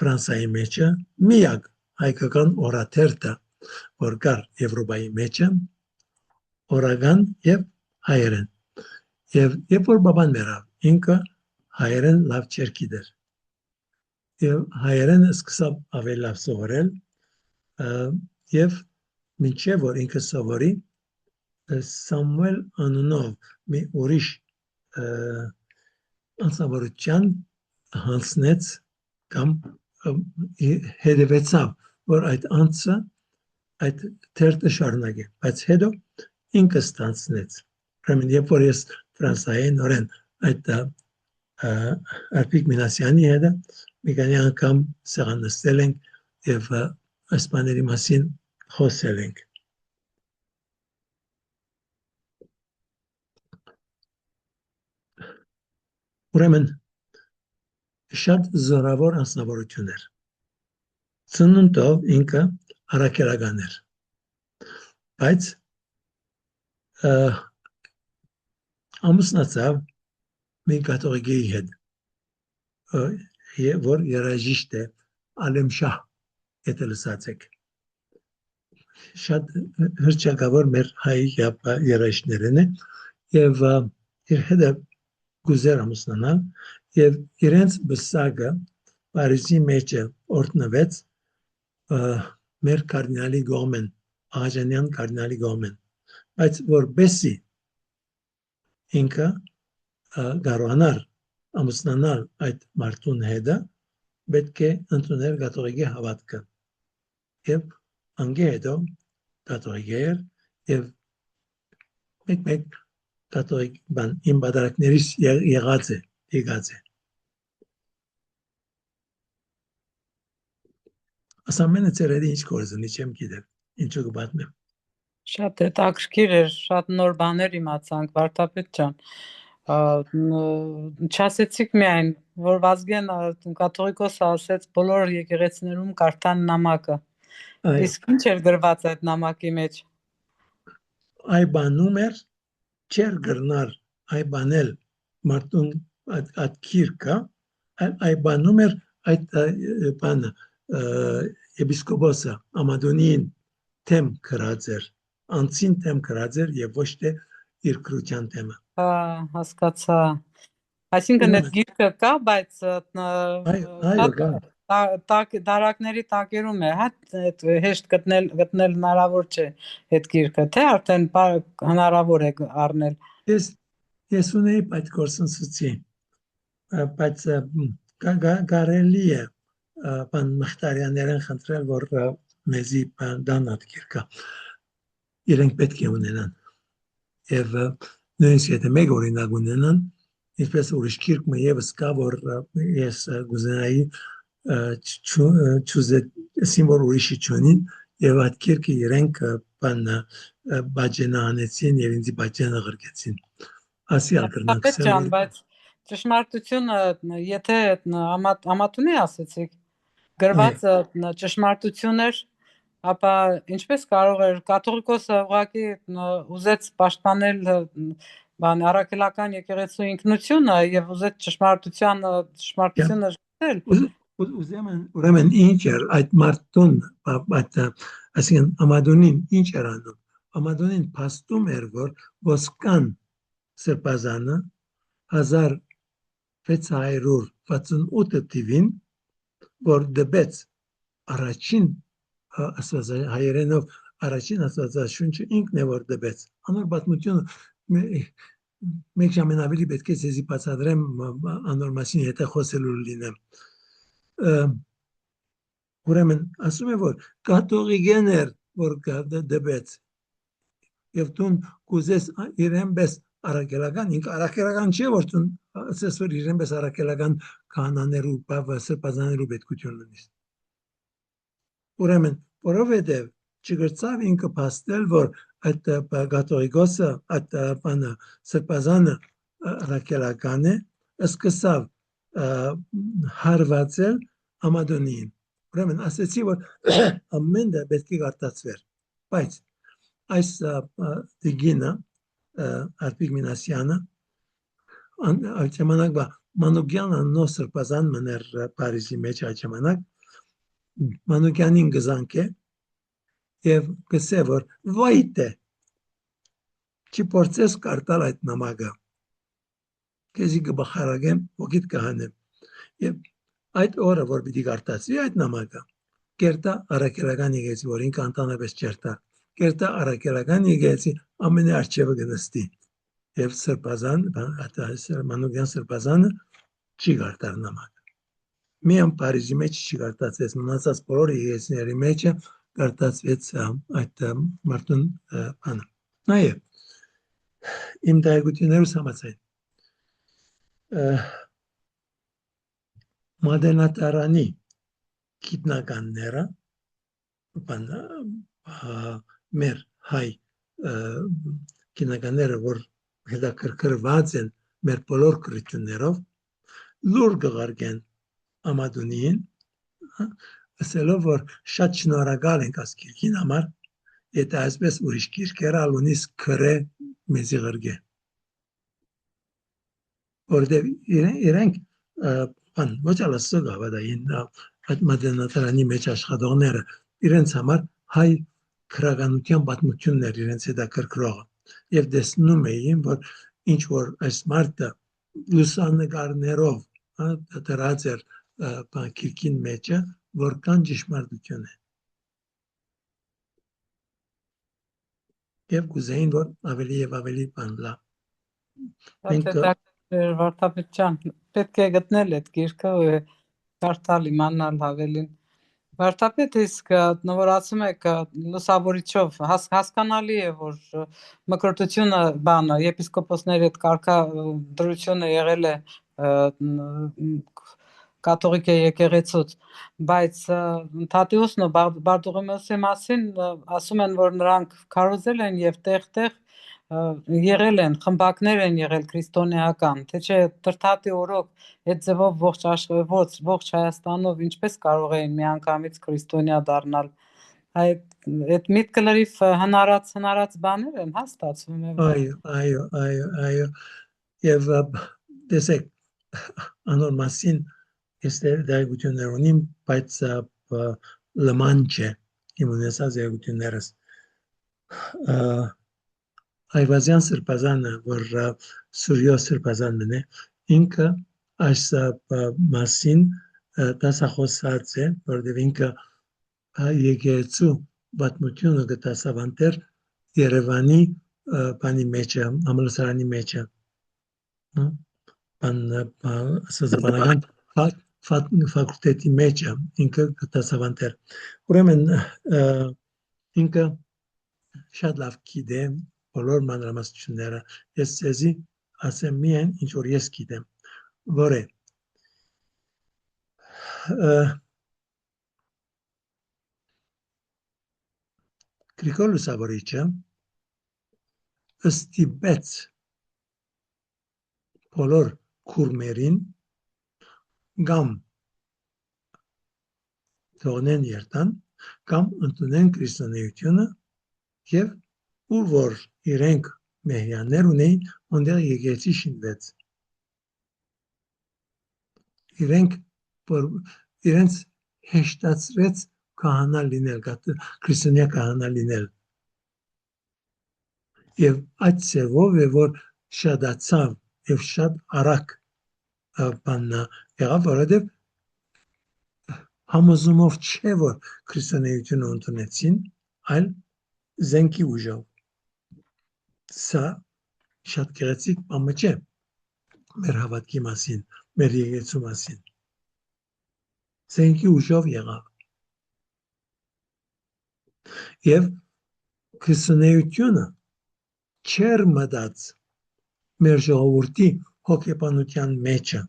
Ֆրանսայի մեջը, միակ հայկական օրաթերթը, որ կար Եվրոպայի մեջը, օրական եւ հայերեն։ Եվ երբ որ բաբան մեռավ, ինքը հայերեն լավ չէր գիտեր։ Եվ հայերենը սկսավ ավելի լավ սովորել եւ մինչեւ որ ինքը սովորի Սամուել անունով մի ուրիշ անձնավորության հանձնեց կամ հետևեցավ, որ այդ անձը այդ թերթը շարունակի, բայց հետո ինքը ստանցնեց։ Ուրեմն երբ որ ես Ֆրանսիայի նորեն այդ Արպիկ Մինասյանի հետ մի քանի անգամ սեղան նստել ենք եւ այս բաների մասին խոսել ենք։ Ուրեմն շատ զորավոր անձնավորություն էր։ Ծնունդով ինքը առաքելական էր, բայց ամուսնացավ մի կաթողիկի հետ, որ երաժիշտ է, Ալեմշահ, եթե լսած եք։ Շատ հռչակավոր մեր հայ երաժիշտներն է եւ իր հետ գուզեր ամուսնանալ եւ իրենց բսակը Փարիզի մեջը օրտնվեց մեր կարդինալի գոմեն, Աղաջանյան կարդինալի գոմեն, բայց որբեսի ինքը կարողանար ամուսնանալ այդ մարդուն հետը, պետք է ընդունել կաթողիկի հավատքը եւ անգե հետո կաթողիկ էր եւ մեկ կաթողիկ բան իմ բادرակներից եղած է ասամենը ծերերի ինչ կորզնի չեմ գիտեմ ինչու կպատմեմ Շատ հետաքրքիր էր, շատ նոր բաներ իմացանք, Վարդապետ ջան։ Չասեցիք միայն, որ Վազգեն կաթողիկոսը ասեց բոլոր եկեղեցիներում կարդան նամակը։ Իսկ ինչ էր գրված այդ նամակի մեջ։ Այ բանում էր չեր գրնար այ բանել մարդուն այդ քիրկա այ բանում էր այդ բանը եպիսկոպոսը Ամադոնին թեմ գրած էր անցին թեմ գրած էր եւ ոչ թե իր քրության թեմը։ Հասկացա։ Այսինքն այդ գիրքը կա, բայց դարակների տակերում է, հա, հեշտ գտնել հնարավոր չէ այդ գիրքը, թե արդեն հնարավոր է առնել։ Ես ունեի այդ գործընթացի, բայց կարելի է բան մխտարյաներեն խնդրել, որ մեզի դան այդ գիրքը իրենք պետք է ունենան եւ նույնիսկ եթե մեկ օրինակ ունենան ինչպես ուրիշ գիրք մը եւս կա որ ես գուզենայի սիմվոլ ուրիշի չունին եւ այդ գիրքը իրենք բան բաժենը անեցին եւ ինձ բաժենը ղրկեցին ասի ալտերնատիվ բայց ճշմարտությունը եթե ամատունի ասեցիք գրված ճշմարտություն էր ապա ինչպես կարող էր կաթողիկոսը ուղղակի ուզեց պաշտպանել բան առաքելական եկեղեցու ինքնությունը եւ ուզեց ճշմարտությունը ժողովել ուրեմն ինչ էր այդ մարդուն այդ ասեն Ամադոնին ինչ էր անում Ամադոնին փաստում էր որ ոսկան սրբազանը 1668 թվին որ դեպեց առաջին հայերենով առաջին աստվածաշունչը ինքն է որ դեպեց անոր պատմությունը մեկ ժամին ավելի պետք է ձեզի բացատրեմ անոր մասին եթե խոսելու լինեմ ուրեմն ասում է որ կաթողիկեն էր որ դեպեց եւ դու կուզես իրեն պես արաքելական ինք արաքելական չէ որ դու ասես որ իրեն պես արաքելական կանաներու սրբազաններու պետքություն ունի ուրեմն որովհետեւ չգրծավ ինքը փաստել որ այդ կաթողիկոսը այդ բանը սրբազանը արաքելական է սկսավ հարվածել ամադոնին ուրեմն ասեցի որ ամեն դա պետք է կարտացվեր բայց այս դիգինը Արփիկ Մինասյանը այդ ժամանակ Մանուկյանը նոր սրբազան մներ Փարիզի մեջ այդ ժամանակ Մանուկյանին գզանք է եւ գսե որ վայտե չի փորձես կարտալ այդ նամակը քեզի կբախարագեմ ոգիտ կհանեմ եւ այդ օրը որ պիտի կարտացվի այդ նամակը կերտա արաքելական եկեցի որ ինքը անտանապես չերտա կերտա արաքելական եկեցի ամենաարչեւը գնստի եւ սրբազան Մանուկյան սրբազանը չի կարտար նամակը միայն Փարիզի մեջ չի կարտացած մնացած բոլոր եկեցիների մեջ կարտացվեց այդ մարդուն բանը նաեւ իմ դայգություններս համաձայն մադենատարանի գիտնականները մեր հայ գիտնականները որ հետաքրքրված են մեր բոլոր կրություններով լուր գղարգեն ամադունին ասելով որ շատ շնորհակալ ենք աս քիրքին համար եթե այսպես ուրիշ քիրքեր ալունիս քրե մեզի ղրգե որտեւ իրենք բան ոչ ալասը գավադային այդ մադենատարանի մեջ աշխատողները իրենց համար հայ քրագանության պատմություններ իրենց հետաքրքրողը եւ տեսնում էին որ ինչ որ այս մարտը լուսանկարներով դրած էր քիրքին մեջը որքան ճշմարտություն է եւ կուզեին որ ավելի եւ ավելի բան լա Վարդապետ ջան պետք է գտնել այդ գիրքը կարդալ իմանալ հավելին Վարդապետ իսկ որ ասում եք լուսավորիչով հասկանալի է որ մկրտությունը բանը եպիսկոպոսների հետ կարգա դրությունը եղել է կաթողիկ եկեղեցուց բայց Թադեոսն ու Բարտողոմեոսի մասին ասում են որ նրանք քարոզել են եւ տեղ-տեղ եղել են խմբակներ են եղել քրիստոնեական թե չէ Տրթատի օրոք այդ ձևով ողջ աշխարհով ողջ Հայաստանով ինչպես կարող էին միանգամից քրիստոնյա դառնալ այդ միտքը լրիվ հնարած բաներ են հա ստացվում է այո եւ տեսեք անոր մասին ես դայգություններ ունիմ բայց լման չէ իմ ունեցած դայգություններս Այվազյան սրբազանը որ Սուրյո սրբազանն է ինքը այս մասին դասախոսած է որովհետեւ ինքը եկեղեցու պատմությունը կտասավանդեր Երևանի բանի մեջը համալսարանի մեջը բան սոզաբանական ֆակուլտետի մեջը ինքը կտասավանդեր ուրեմն ինքը շատ լավ գիտե բոլոր մանրամասնությունները ես ցեզի ասեմ միայն ինչ որ ես գիտեմ որ է Գրիգոր Լուսավորիչը ստիպեց բոլոր քուրմերին կամ թողնեն երթան կամ ընդունեն քրիստոնեությունը եւ ուր որ իրենք մեհյաններ ունեին ոնդեղ եկեցի շինվեց իրենց հեշտացրեց քահանա լինել քրիստոնյա քահանա լինել եւ այդ ծևով է որ շատացավ եւ շատ արագ բաննա եղավ որովհետեւ համոզումով չէ որ քրիստոնեությունը ընդունեցին այլ զենքի ուժով սա շատ գեղեցիկ բան չէ մեր հավատքի մասին, մեր եկեղեցու մասին։ Սենքի ուժով եղավ։ Եվ քրիստոնեությունը չեր մտած մեր ժողովրդի հոգեբանության մեջը,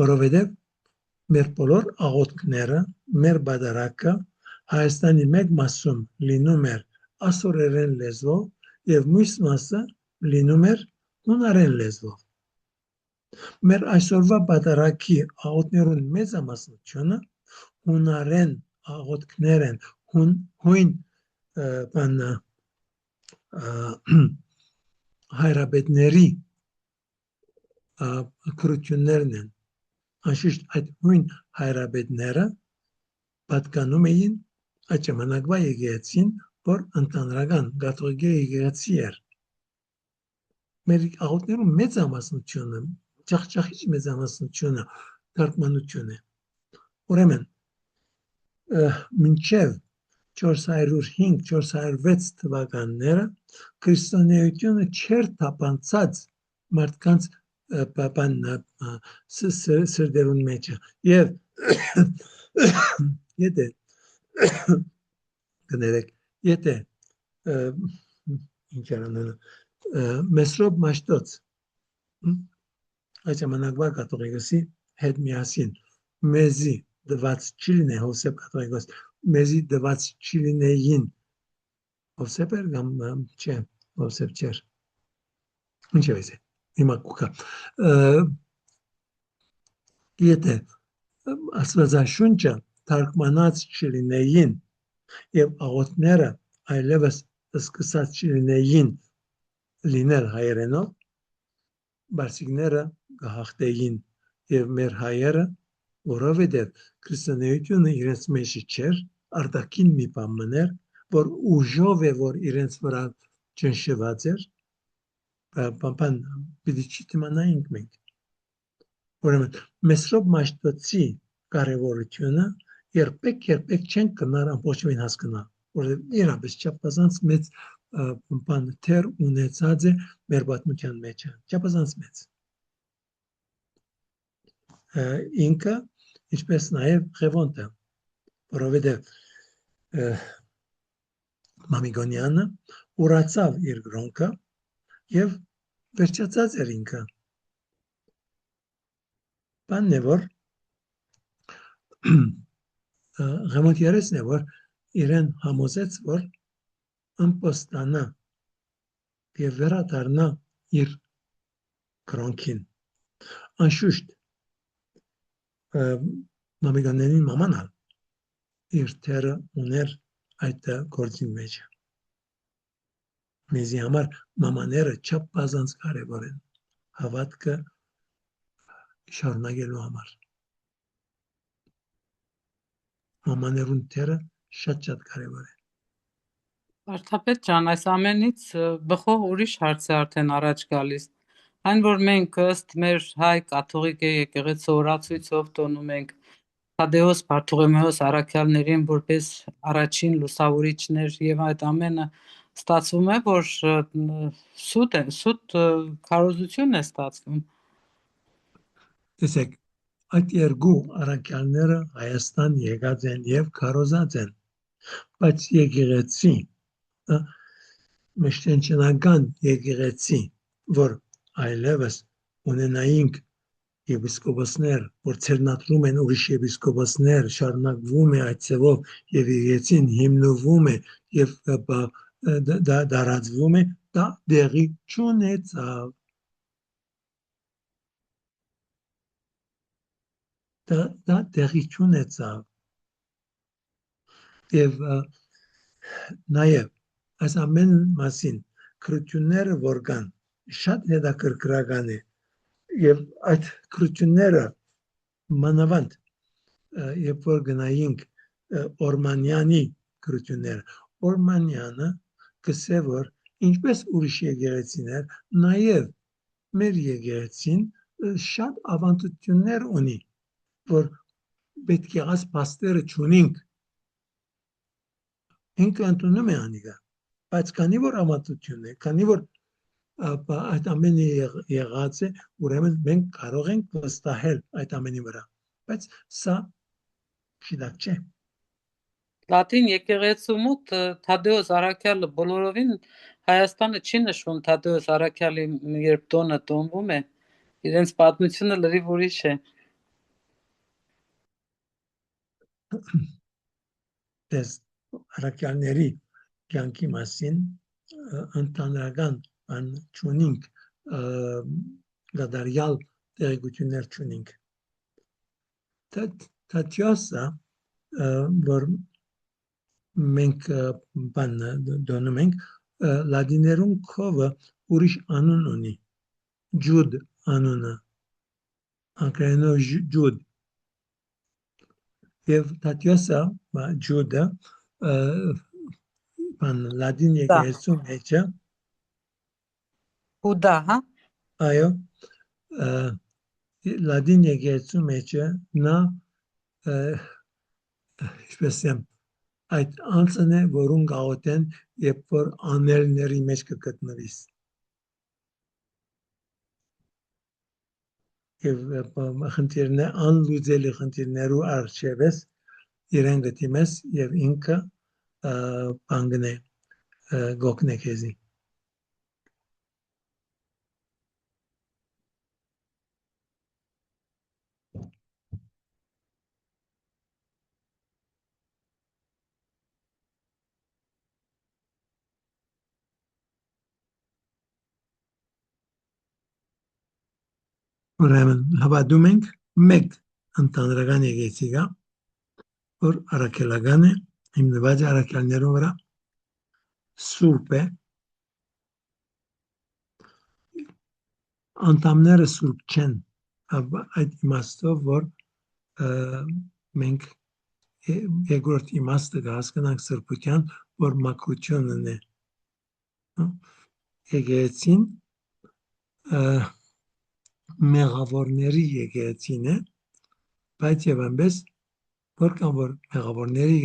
որովհետև մեր բոլոր աղոթքները, մեր բادرակը Հայաստանի մեկ մասում լինում էր ասորերեն լեզվով եւ մյուս մասը լինում էր հունարեն լեզվով։ Մեր այսօրվա բادرակի աղոթներուն մեծամասնությունը հունարեն աղոթքներ են, հույն հայրաբետների քրություններն են։ Անշուշտ այդ հույն հայրաբետները պատկանում էին այդ ժամանակվա եկեղեցին, որ ընդհանրական կաթողիկ եկեղեցի էր։ Մեր աղոթներում մեծամասնությունը, ջախջախիչ մեծամասնությունը թարգմանություն է։ Ուրեմն մինչև 405-406 թվականները քրիստոնեությունը չէր թափանցած մարդկանց սրտերուն մեջը եւ եթե Մեսրոպ Մաշտոց այդ ժամանակվա կաթողիկոսի հետ միասին մեզի դված չի լինե Հովսեփ կաթողիկոս, մեզի դված չի լինեին Հովսեփ էր կամ չէ, Հովսեփ չէր, ինչպես է, հիմա կուկա, եթե Աստվածաշունչը թարգմանած չլինեին եւ աղոթները այլևս սկսած չլինեին լինել հայերենով, բարսիկները կհաղթեին եւ մեր հայերը, որովհետեւ քրիստոնեությունը իրենց մեջ չէր, արտաքին մի բան մներ, որ ուժով է, որ իրենց վրա ճնշված էր, բան պիտի չիմանայինք մենք։ Ուրեմն Մեսրոպ Մաշտոցի կարևորությունը երբեք չեն կնար ամբողջովին հասկանալ, որովհետև իրապես չափազանց մեծ բան թեր ունեցած է մեր պատմության մեջ, չափազանց մեծ։ Ինքը, ինչպես նաև Ղևոնդը, որովհետև Մամիկոնյանը ուրացավ իր գրոնքը եւ վերջացած էր ինքը։ Բանն է, որ Ղևոնդյարեսն է, որ իրեն համոզեց, որ ըմպոստանա եւ վերադառնա իր գրոնքին։ Անշուշտ Մամիկոնյանին մամանալ իր թերը ուներ այդ գործի մեջ։ Մեզի համար մամաները չափազանց կարևոր են հավատքը շարունակելու համար։ Մամաներուն թերը շատ կարևոր է։ Վարդապետ ջան, այս ամենից բխող ուրիշ հարց է արդեն առաջ գալիս։ Այն որ մենք ըստ մեր հայ կաթողիկ եկեղեցու օրացույցով տոնում ենք Թադեոս Բարթողոմեոս առաքյալներին որպես առաջին լուսավորիչներ եւ այդ ամենը ստացվում է, որ սուտ քարոզություն է ստացվում։ Տեսեք, այդ երկու առաքյալները Հայաստան եկած են եւ քարոզած են, բայց եկեղեցի, մշտենչնական եկեղեցի, որ այլևս ունենայինք եպիսկոպոսներ, որ ցերնատրում են ուրիշ եպիսկոպոսներ, շարունակվում է այդ ծևով եւ եկեղեցին հիմնվում է եւ դարածվում է, դա դեղի չունեցավ։ Դա դեղի չունեցավ։ Եվ նաեւ այս ամեն մասին քրությունները որ կան շատ հետաքրքրական է եւ այդ քրությունները մանավանդ երբ որ գնայինք Օրմանյանի քրությունները, Օրմանյանը գսե որ ինչպես ուրիշ եկեղեցիներ, նաեւ մեր եկեղեցին շատ ավանդություններ ունի, որ պետք է աս փաստերը չունենք։ Ինքը ընդունում է անիկա, բայց քանի որ ավանդություն է, քանի որ այդ ամենը եղած է, ուրեմն մենք կարող ենք վստահել այդ ամենի վրա, բայց սա շիդակ չէ։ Լատին եկեղեցու մոտ Թադեոս Արաքյալը բոլորովին Հայաստանը չի նշվում Թադեոս Արաքյալի երբ տոնը տոնվում է, իրենց պատմությունը լրիվ ուրիշ է։ Դες Արաքյալների կյանքի մասին ընդհանրական բան չունենք, գադարյալ տեղեկություններ չունենք։ Թադեոսը, որ մենք բան դոնում ենք, լատիներուն քովը ուրիշ անուն ունի, Ջուդ անունը, անգլերենով Ջուդ, եւ Թադեոսը, Ջուդը, բան լատին եկեղեցու մեջը, Հուդա, հա։ այո, լատին եկեղեցու մեջը նա ինչպես եմ այդ անձն է, որուն գաղութեն, երբ որ անելների մեջ կգտնվիս։ Եվ խնդիրն է, անլուծելի խնդիրներու առջև ես, իրեն գտիմես եւ ինքը բանգն է գոքն է քեզի։ Ուրեմն հավատում ենք մեկ ընդհանրական եկեղեցի կա, որ առաքելական է, հիմնված է առաքյալներուն վրա, սուրբ է, անդամները սուրբ չեն, այդ իմաստով, որ մենք երկրորդ իմաստը կհասկանանք սրբության, որ մաքրությունն է։ Եկեղեցին մեղավորների եկեղեցին է, բայց եւ այնպես որքան որ մեղավորների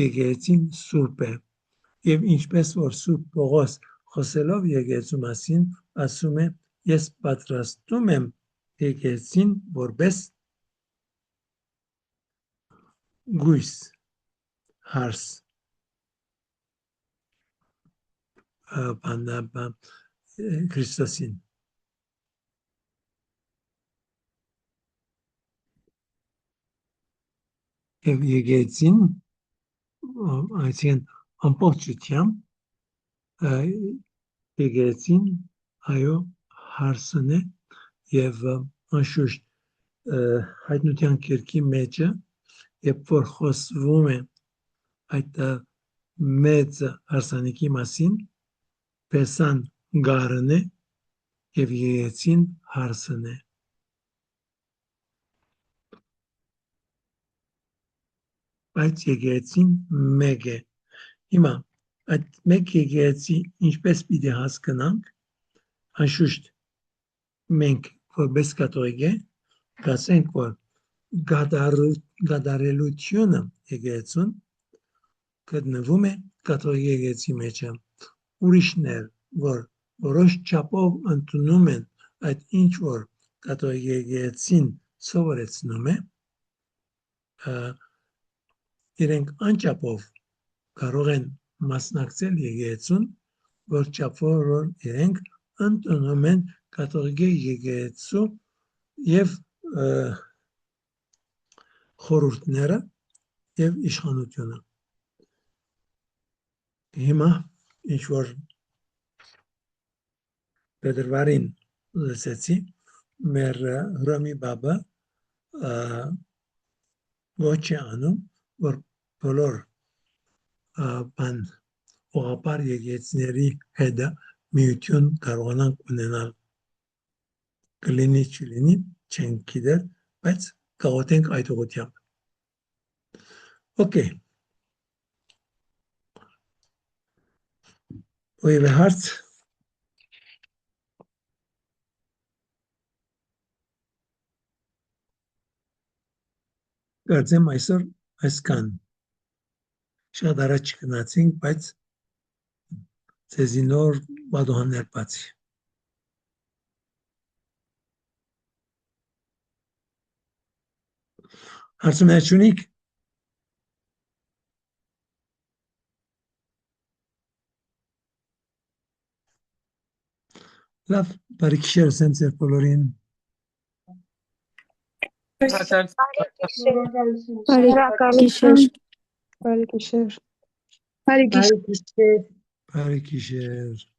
եկեղեցին սուրբ է, եւ ինչպես որ Սուրբ Պողոս խոսելով եկեղեցու մասին ասում է, ես պատրաստում եմ եկեղեցին որպես գույս հարս Քրիստոսին։ Եվ եկեղեցին այսինքն ամբողջությամբ եկեղեցին այո հարսն է եւ անշուշտ հայտնության կերքի մեջը երբ որ խոսվում է այդ մեծ հարսանիքի մասին պեսան գարն է եւ եկեղեցին հարսն է։ Բայց եկեղեցին մեկ է։ Հիմա այդ մեկ եկեղեցի ինչպես պիտի հասկանանք, անշուշտ մենք որպես կաթողիկ կասենք, որ գադարելությունը եկեղեցուն գտնվում է կաթողիկ եկեղեցի մեջը։ Ուրիշներ, որ որոշ չափով ընդունում են այդ ինչ որ կաթողիկ եկեղեցին սովորեցնում է, իրենք անչափով կարող են մասնակցել եկեղեցուն, որ չափով որ իրենք ընդունում են կաթողիկ եկեղեցու եւ խորհուրդները եւ իշխանությունը։ Հիմա ինչ որ Պետրվարին լսեցի մեր Հռոմի բաբը ոչ է անում, որ բոլոր բան ուղղապար եկեղեցիների հետ միություն կարողանանք ունենալ։ Կլինի չլինի, չենք գիտեր, բայց կաղոթենք այդ ուղղությամբ։ Okay. Ո՞վ է հարց։ Կարծեմ այսօր այսքան։ Շատ առաջ գնացինք, բայց ցեզի նոր բադոհաններ բացի։ Հարցումներ չունիք։ Լավ, բարի գիշեր ասեմ ձեր բոլորին։ Բարի գիշեր։ Բարի գիշեր։ Բարի գիշեր։